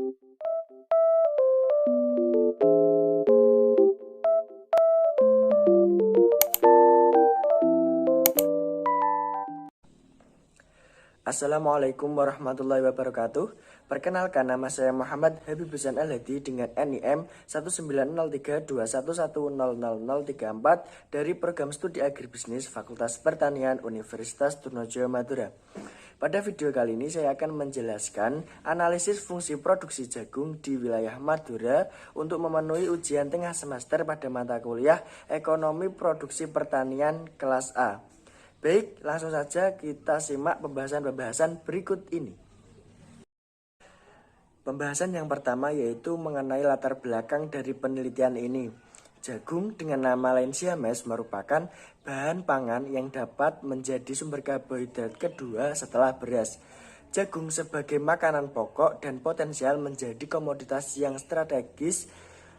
Assalamualaikum warahmatullahi wabarakatuh. Perkenalkan, nama saya Muhammad Habib Husain Al-Hadi dengan NIM 1903211000034 dari Program Studi Agribisnis Fakultas Pertanian Universitas Trunojoyo Madura. Pada video kali ini saya akan menjelaskan analisis fungsi produksi jagung di wilayah Madura untuk memenuhi ujian tengah semester pada mata kuliah Ekonomi Produksi Pertanian kelas A. Baik, langsung saja kita simak pembahasan-pembahasan berikut ini. Pembahasan yang pertama yaitu mengenai latar belakang dari penelitian ini. Jagung dengan nama lain Siames merupakan bahan pangan yang dapat menjadi sumber karbohidrat kedua setelah beras. Jagung sebagai makanan pokok dan potensial menjadi komoditas yang strategis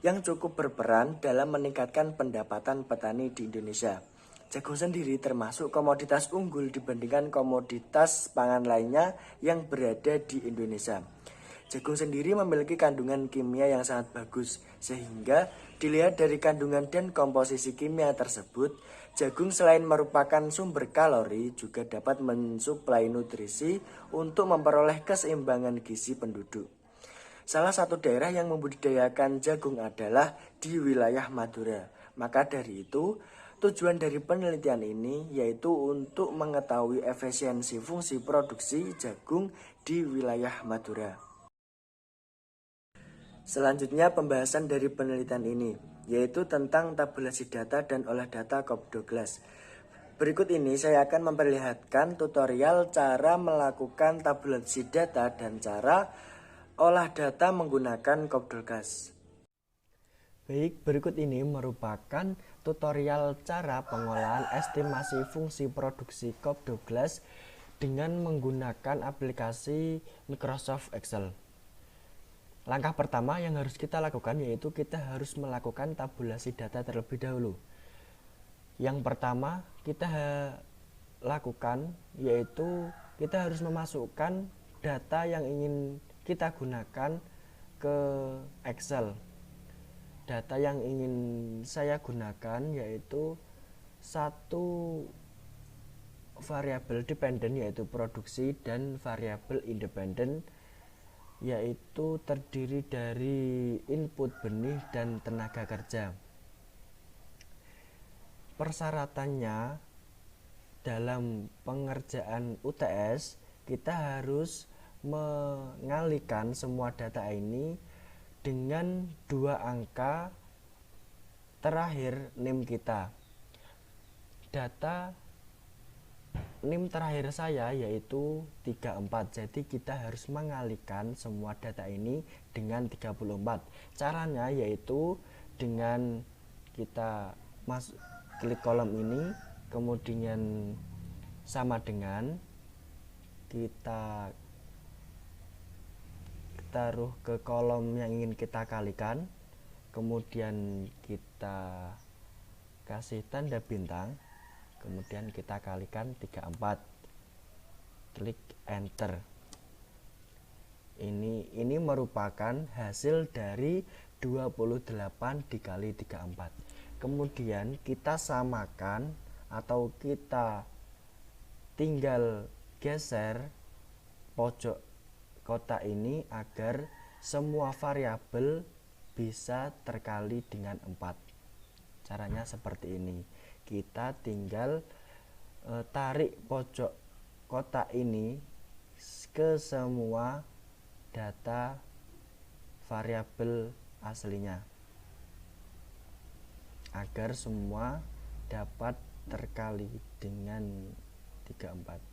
yang cukup berperan dalam meningkatkan pendapatan petani di Indonesia. Jagung sendiri termasuk komoditas unggul dibandingkan komoditas pangan lainnya yang berada di Indonesia. Jagung sendiri memiliki kandungan kimia yang sangat bagus, sehingga dilihat dari kandungan dan komposisi kimia tersebut, jagung selain merupakan sumber kalori juga dapat mensuplai nutrisi untuk memperoleh keseimbangan gizi penduduk. Salah satu daerah yang membudidayakan jagung adalah di wilayah Madura. Maka dari itu, tujuan dari penelitian ini yaitu untuk mengetahui efisiensi fungsi produksi jagung di wilayah Madura. Selanjutnya pembahasan dari penelitian ini, yaitu tentang tabulasi data dan olah data Cobb-Douglas. Berikut ini saya akan memperlihatkan tutorial cara melakukan tabulasi data dan cara olah data menggunakan Cobb-Douglas. Baik, berikut ini merupakan tutorial cara pengolahan estimasi fungsi produksi Cobb-Douglas dengan menggunakan aplikasi Microsoft Excel. Langkah pertama yang harus kita lakukan yaitu kita harus melakukan tabulasi data terlebih dahulu. Yang pertama kita lakukan yaitu kita harus memasukkan data yang ingin kita gunakan ke Excel. Data yang ingin saya gunakan yaitu satu variabel dependen yaitu produksi dan variabel independen yaitu terdiri dari input benih dan tenaga kerja. Persyaratannya dalam pengerjaan UTS kita harus mengalihkan semua data ini dengan dua angka terakhir NIM kita. Data NIM terakhir saya yaitu 34. Jadi kita harus mengalihkan semua data ini dengan 34. Caranya yaitu dengan kita klik kolom ini, kemudian sama dengan kita taruh ke kolom yang ingin kita kalikan, kemudian kita kasih tanda bintang, kemudian kita kalikan 34, klik enter. Ini merupakan hasil dari 28 dikali 34. Kemudian kita samakan atau kita tinggal geser pojok kotak ini agar semua variabel bisa terkali dengan 4. Caranya seperti ini. Kita tinggal tarik pojok kotak ini ke semua data variabel aslinya agar semua dapat terkali dengan 34.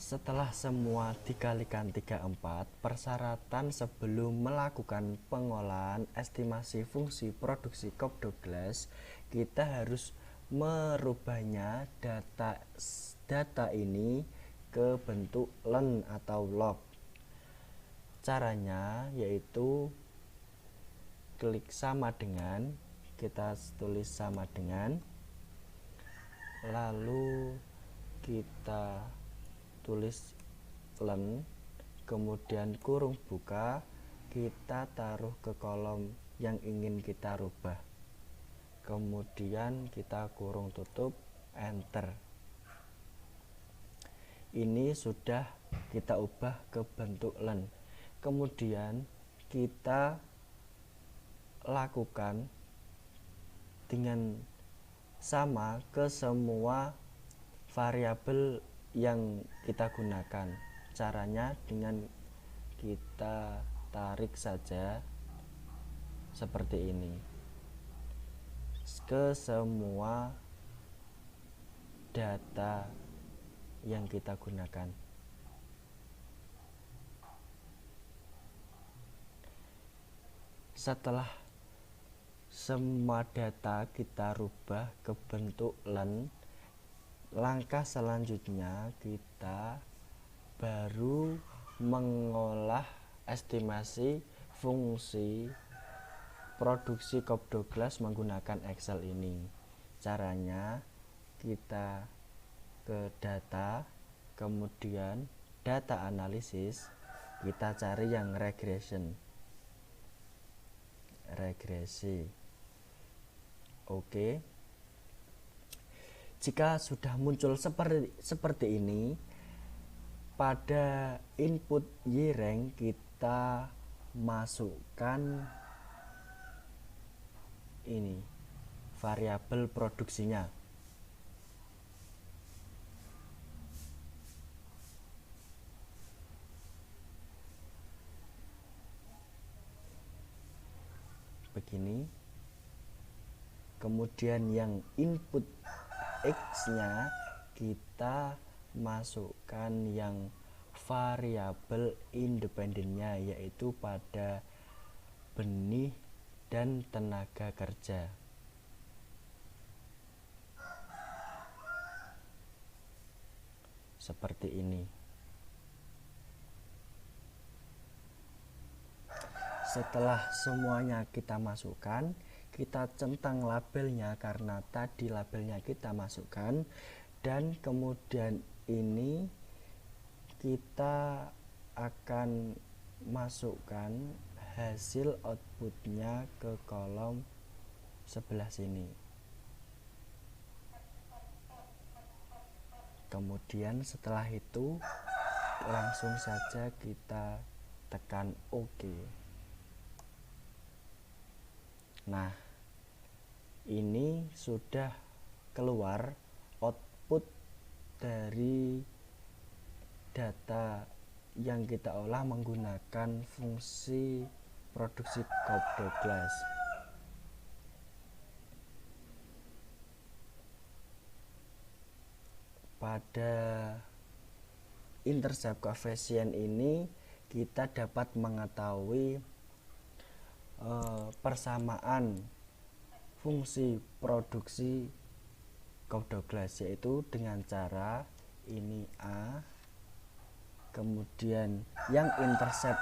Setelah semua dikalikan 34, persyaratan sebelum melakukan pengolahan estimasi fungsi produksi Cobb-Douglas, kita harus merubahnya data ini ke bentuk len atau log. Caranya yaitu klik sama dengan, kita tulis sama dengan, lalu kita tulis len, kemudian kurung buka, kita taruh ke kolom yang ingin kita rubah, kemudian kita kurung tutup, enter. Ini sudah kita ubah ke bentuk len. Kemudian kita lakukan dengan sama ke semua variabel yang kita gunakan. Caranya dengan kita tarik saja seperti ini ke semua data yang kita gunakan. Setelah semua data kita rubah ke bentuk len, langkah selanjutnya kita baru mengolah estimasi fungsi produksi Copdoglass menggunakan Excel ini. Caranya kita ke data, kemudian data analisis, kita cari yang regresi. Oke. Jika sudah muncul seperti ini, pada input Y-rank kita masukkan ini variabel produksinya. Begini. Kemudian yang input X-nya kita masukkan yang variabel independennya, yaitu pada benih dan tenaga kerja. Seperti ini. Setelah semuanya kita masukkan, kita centang labelnya karena tadi labelnya kita masukkan, dan kemudian ini kita akan masukkan hasil outputnya ke kolom sebelah sini. Kemudian setelah itu langsung saja kita tekan OK. Nah, ini sudah keluar output dari data yang kita olah menggunakan fungsi produksi Copdoglass. Pada intercept coefficient ini kita dapat mengetahui persamaan fungsi produksi Copdoglass, yaitu dengan cara ini A, kemudian yang intercept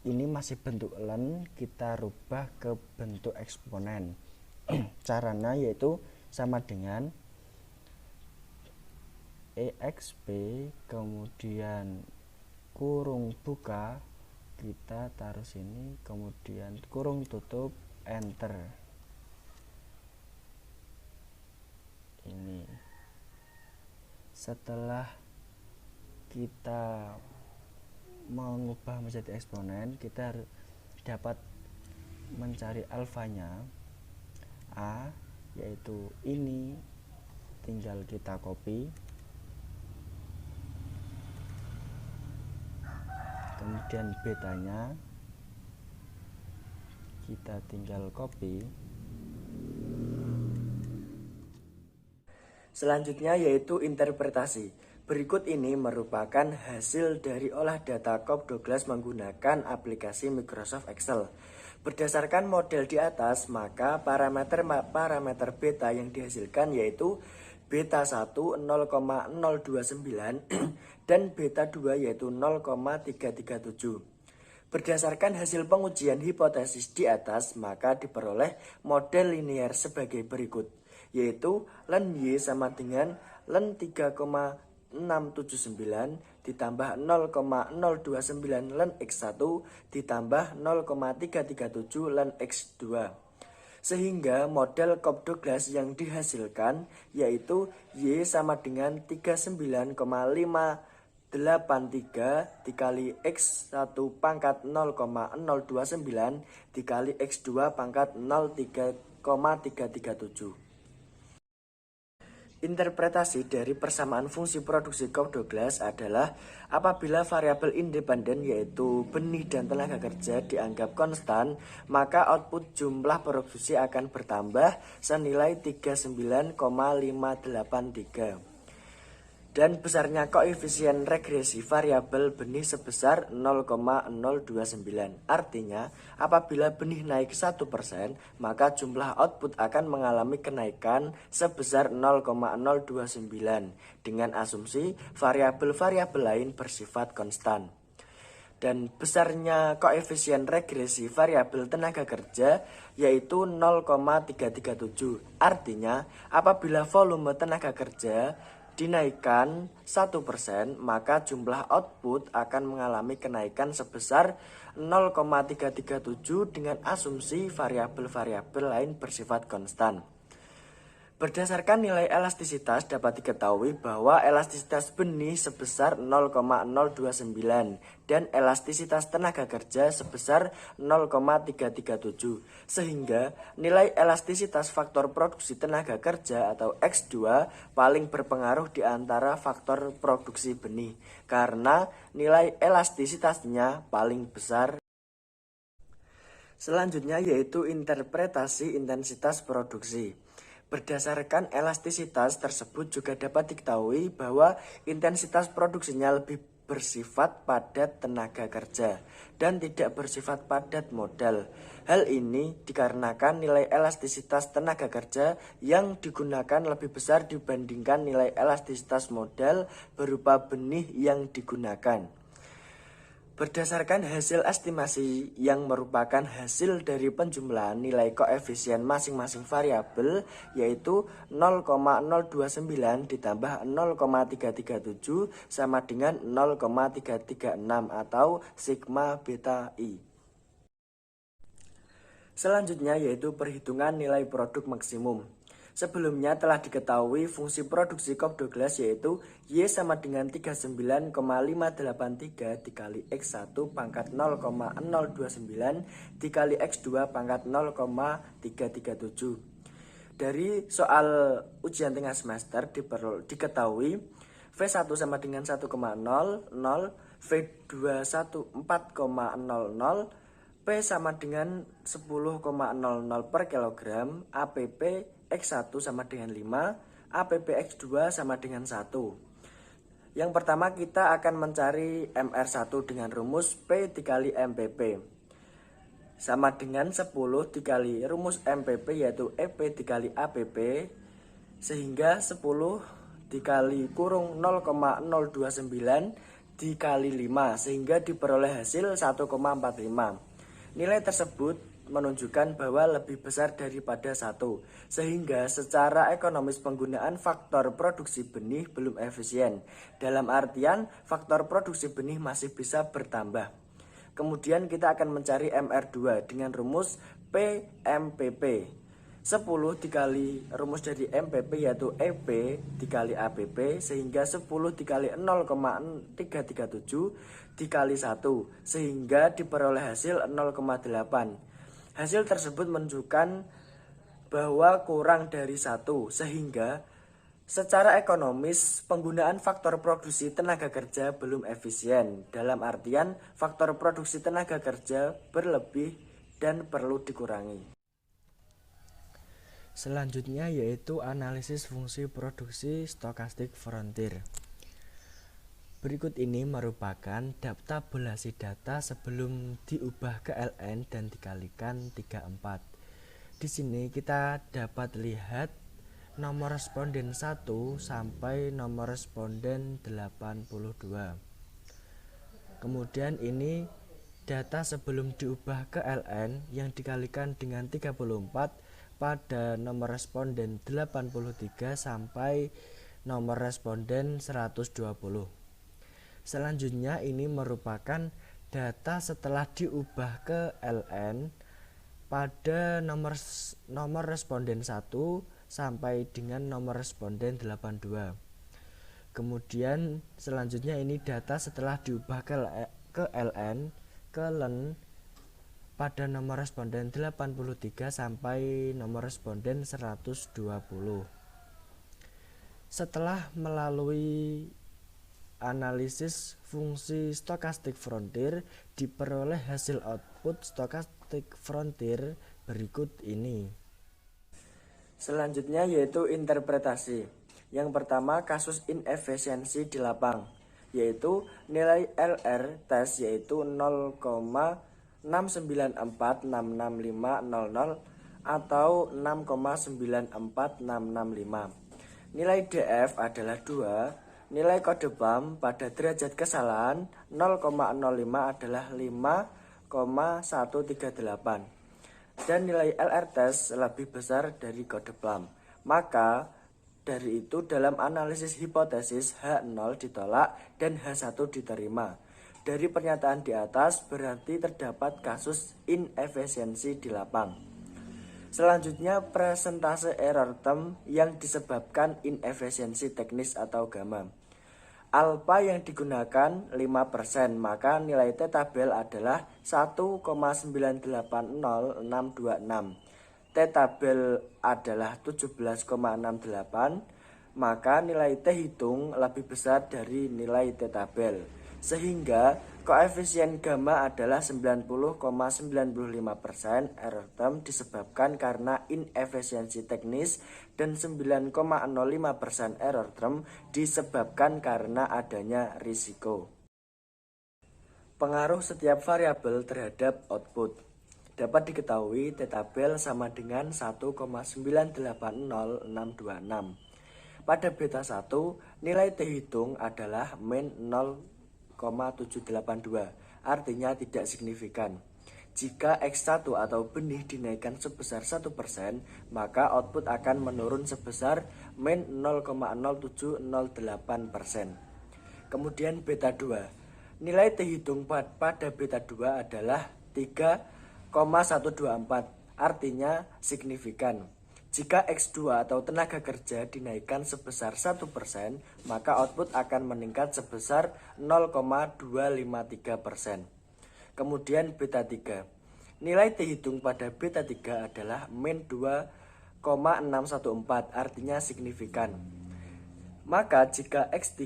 ini masih bentuk len, kita rubah ke bentuk eksponen. Caranya yaitu sama dengan EXP, kemudian kurung buka, kita taruh sini, kemudian kurung tutup, enter. Ini setelah kita mengubah menjadi eksponen, kita dapat mencari alfanya A, yaitu ini, tinggal kita copy, kemudian betanya kita tinggal copy. Selanjutnya yaitu interpretasi. Berikut ini merupakan hasil dari olah data Copdoglass menggunakan aplikasi Microsoft Excel. Berdasarkan model di atas, maka parameter beta yang dihasilkan yaitu beta 1 0,029 dan beta 2 yaitu 0,337. Berdasarkan hasil pengujian hipotesis di atas, maka diperoleh model linear sebagai berikut, yaitu len Y sama dengan len 3,7 ditambah 0,029 ln X1 ditambah 0,337 ln X2. Sehingga model Cobb Douglas yang dihasilkan yaitu Y sama dengan 39,583 dikali X1 pangkat 0,029 dikali X2 pangkat 0,337. Interpretasi dari persamaan fungsi produksi Cobb Douglas adalah apabila variabel independen yaitu benih dan tenaga kerja dianggap konstan, maka output jumlah produksi akan bertambah senilai 39,583. Dan besarnya koefisien regresi variabel benih sebesar 0,029. Artinya, apabila benih naik 1%, maka jumlah output akan mengalami kenaikan sebesar 0,029 dengan asumsi variabel-variabel lain bersifat konstan. Dan besarnya koefisien regresi variabel tenaga kerja yaitu 0,337. Artinya, apabila volume tenaga kerja dinaikkan 1%, maka jumlah output akan mengalami kenaikan sebesar 0,337 dengan asumsi variabel-variabel lain bersifat konstan. Berdasarkan nilai elastisitas dapat diketahui bahwa elastisitas benih sebesar 0,029 dan elastisitas tenaga kerja sebesar 0,337. Sehingga nilai elastisitas faktor produksi tenaga kerja atau X2 paling berpengaruh di antara faktor produksi benih karena nilai elastisitasnya paling besar. Selanjutnya yaitu interpretasi intensitas produksi. Berdasarkan elastisitas tersebut juga dapat diketahui bahwa intensitas produksinya lebih bersifat padat tenaga kerja dan tidak bersifat padat modal. Hal ini dikarenakan nilai elastisitas tenaga kerja yang digunakan lebih besar dibandingkan nilai elastisitas modal berupa benih yang digunakan. Berdasarkan hasil estimasi yang merupakan hasil dari penjumlahan nilai koefisien masing-masing variabel yaitu 0,029 ditambah 0,337 sama dengan 0,336 atau sigma beta I. Selanjutnya yaitu perhitungan nilai produk maksimum. Sebelumnya telah diketahui fungsi produksi Cobb Douglas yaitu Y sama dengan 39,583 dikali X1 pangkat 0,029 dikali X2 pangkat 0,337. Dari soal ujian tengah semester diketahui V1 sama dengan 1,00, V2 4,00, P sama dengan 10,00 per kilogram, APP X1 sama dengan 5, APP X2 sama dengan 1. Yang pertama kita akan mencari MR1 dengan rumus P dikali MPP. Sama dengan 10 dikali rumus MPP yaitu EP dikali APP. Sehingga 10 dikali kurung 0,029 dikali 5. Sehingga diperoleh hasil 1,45. Nilai tersebut menunjukkan bahwa lebih besar daripada 1, sehingga secara ekonomis penggunaan faktor produksi benih belum efisien. Dalam artian faktor produksi benih masih bisa bertambah. Kemudian kita akan mencari MR2 dengan rumus PMPP. 10 dikali rumus dari MPP yaitu EP dikali APP sehingga 10 dikali 0,337 dikali 1 sehingga diperoleh hasil 0,8. Hasil tersebut menunjukkan bahwa kurang dari 1 sehingga secara ekonomis penggunaan faktor produksi tenaga kerja belum efisien. Dalam artian faktor produksi tenaga kerja berlebih dan perlu dikurangi. Selanjutnya yaitu analisis fungsi produksi stokastik frontier. Berikut ini merupakan tabulasi data sebelum diubah ke LN dan dikalikan 34. Di sini kita dapat lihat nomor responden 1 sampai nomor responden 82. Kemudian ini data sebelum diubah ke LN yang dikalikan dengan 34 pada nomor responden 83 sampai nomor responden 120. Selanjutnya ini merupakan data setelah diubah ke ln pada nomor responden 1 sampai dengan nomor responden 82. Kemudian selanjutnya ini data setelah diubah ke ln ke len pada nomor responden 83 sampai nomor responden 120. Setelah melalui analisis fungsi stokastik frontier, diperoleh hasil output stokastik frontier berikut ini. Selanjutnya yaitu interpretasi. Yang pertama, kasus inefisiensi di lapang, yaitu nilai LR tes yaitu 0,6946650 atau 6,94665. Nilai DF adalah 2, nilai kode BAM pada derajat kesalahan 0,05 adalah 5,138 dan nilai LR tes lebih besar dari kode BAM. Maka dari itu dalam analisis hipotesis H0 ditolak dan H1 diterima. Dari pernyataan di atas berarti terdapat kasus inefisiensi di lapang. Selanjutnya presentase error term yang disebabkan inefisiensi teknis atau gamma. Alpha yang digunakan 5%, maka nilai T tabel adalah 1,980626. T tabel adalah 17,68, maka nilai T hitung lebih besar dari nilai T tabel. Sehingga koefisien gamma adalah 90,95%. Error term disebabkan karena inefisiensi teknis dan 9,05% error term disebabkan karena adanya risiko. Pengaruh setiap variabel terhadap output. Dapat diketahui T tabel sama dengan 1,980626. Pada beta 1, nilai T hitung adalah min 0,782, artinya tidak signifikan. Jika X1 atau benih dinaikkan sebesar 1%, maka output akan menurun sebesar min 0,0708%. Kemudian beta 2, nilai T hitung pada beta 2 adalah 3,124, artinya signifikan. Jika X2 atau tenaga kerja dinaikkan sebesar 1%, maka output akan meningkat sebesar 0,253%. Kemudian beta 3, nilai T hitung pada beta 3 adalah min 2,614, artinya signifikan. Maka jika X3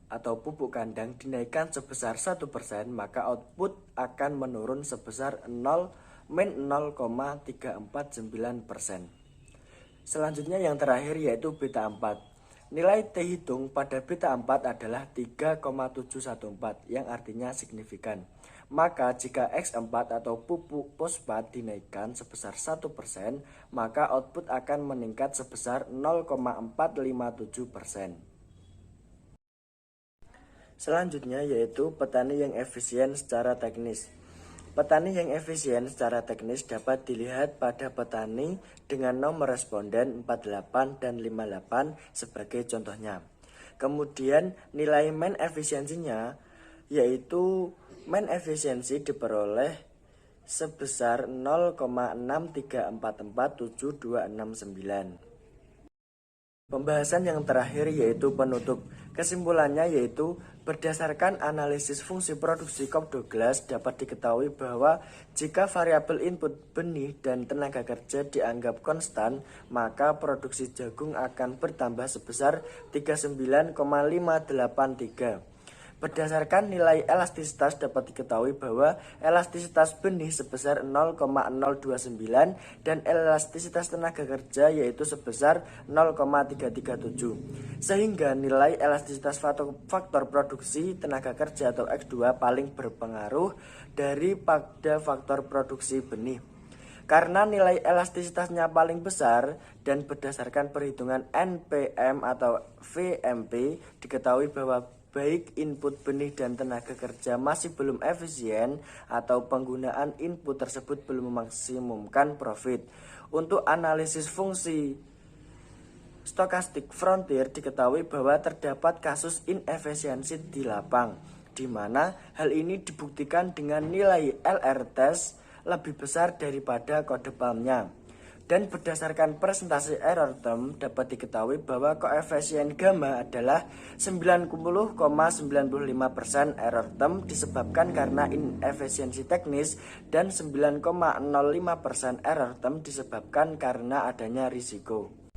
atau pupuk kandang dinaikkan sebesar 1%, maka output akan menurun sebesar min 0,349%. Selanjutnya yang terakhir yaitu beta 4. Nilai T hitung pada beta 4 adalah 3,714 yang artinya signifikan. Maka jika X4 atau pupuk fosfat dinaikkan sebesar 1%, maka output akan meningkat sebesar 0,457%. Selanjutnya yaitu petani yang efisien secara teknis. Petani yang efisien secara teknis dapat dilihat pada petani dengan nomor responden 48 dan 58 sebagai contohnya. Kemudian nilai main efisiensinya yaitu main efisiensi diperoleh sebesar 0,6344729. Pembahasan yang terakhir yaitu penutup. Kesimpulannya yaitu berdasarkan analisis fungsi produksi Cobb Douglas dapat diketahui bahwa jika variabel input benih dan tenaga kerja dianggap konstan, maka produksi jagung akan bertambah sebesar 39,583. Berdasarkan nilai elastisitas dapat diketahui bahwa elastisitas benih sebesar 0,029 dan elastisitas tenaga kerja yaitu sebesar 0,337. Sehingga nilai elastisitas faktor produksi tenaga kerja atau X2 paling berpengaruh pada faktor produksi benih. Karena nilai elastisitasnya paling besar dan berdasarkan perhitungan NPM atau VMP diketahui bahwa baik input benih dan tenaga kerja masih belum efisien atau penggunaan input tersebut belum memaksimumkan profit. Untuk analisis fungsi Stochastic Frontier diketahui bahwa terdapat kasus inefisiensi di lapang, di mana hal ini dibuktikan dengan nilai LR test lebih besar daripada kode PALM-nya. Dan berdasarkan presentasi error term dapat diketahui bahwa koefisien gamma adalah 90,95% error term disebabkan karena inefisiensi teknis dan 9,05% error term disebabkan karena adanya risiko.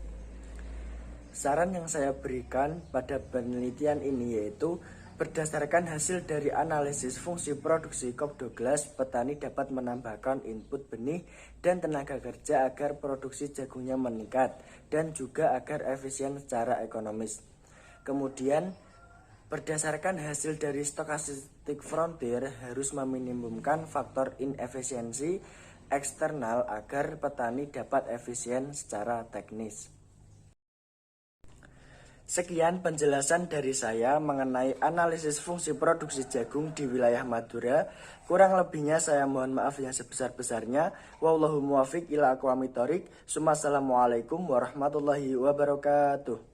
Saran yang saya berikan pada penelitian ini yaitu berdasarkan hasil dari analisis fungsi produksi Cobb Douglas, petani dapat menambahkan input benih dan tenaga kerja agar produksi jagungnya meningkat dan juga agar efisien secara ekonomis. Kemudian, berdasarkan hasil dari Stochastic Frontier harus meminimumkan faktor inefisiensi eksternal agar petani dapat efisien secara teknis. Sekian penjelasan dari saya mengenai analisis fungsi produksi jagung di wilayah Madura. Kurang lebihnya saya mohon maaf yang sebesar-besarnya. Wallahu muwaffiq ila aqwamit thoriq. Assalamualaikum warahmatullahi wabarakatuh.